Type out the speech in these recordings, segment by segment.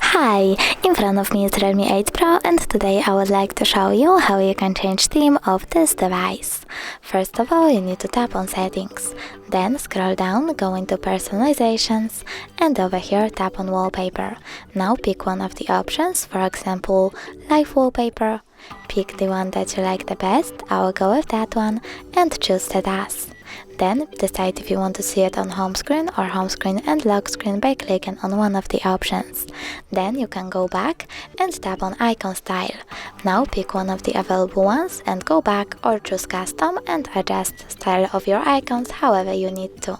Hi, in front of me is Realme 8 Pro, and today I would like to show you how you can change theme of this device. First of all, you need to tap on settings, then scroll down, go into personalizations, and over here tap on wallpaper. Now pick one of the options, for example, live wallpaper. Pick the one that you like the best, I will go with that one, and choose set as. Then decide if you want to see it on home screen or home screen and lock screen by clicking on one of the options. Then you can go back and tap on icon style. Now pick one of the available ones and go back, or choose custom and adjust style of your icons however you need to.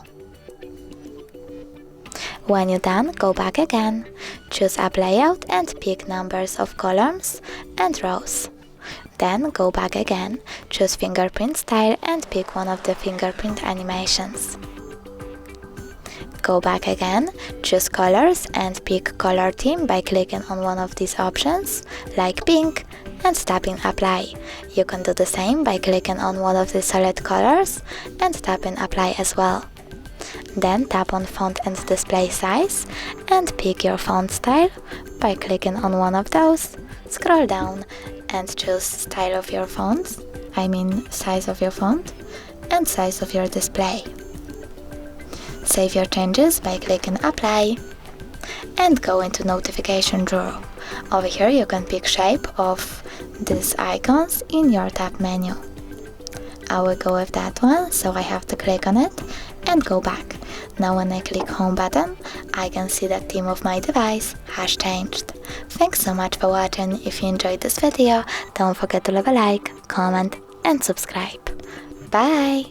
When you're done, go back again. Choose app layout and pick numbers of columns and rows. Then go back again, choose fingerprint style and pick one of the fingerprint animations. Go back again, choose colors and pick color theme by clicking on one of these options, like pink, and tapping apply. You can do the same by clicking on one of the solid colors and tapping apply as well. Then tap on font and display size and pick your font style by clicking on one of those. Scroll down and choose style of your font, size of your font, and size of your display. Save your changes by clicking apply and go into notification drawer. Over here you can pick shape of these icons in your tab menu. I will go with that one, so I have to click on it and go back. Now when I click home button, I can see that theme of my device has changed. Thanks so much for watching. If you enjoyed this video, don't forget to leave a like, comment and subscribe. Bye!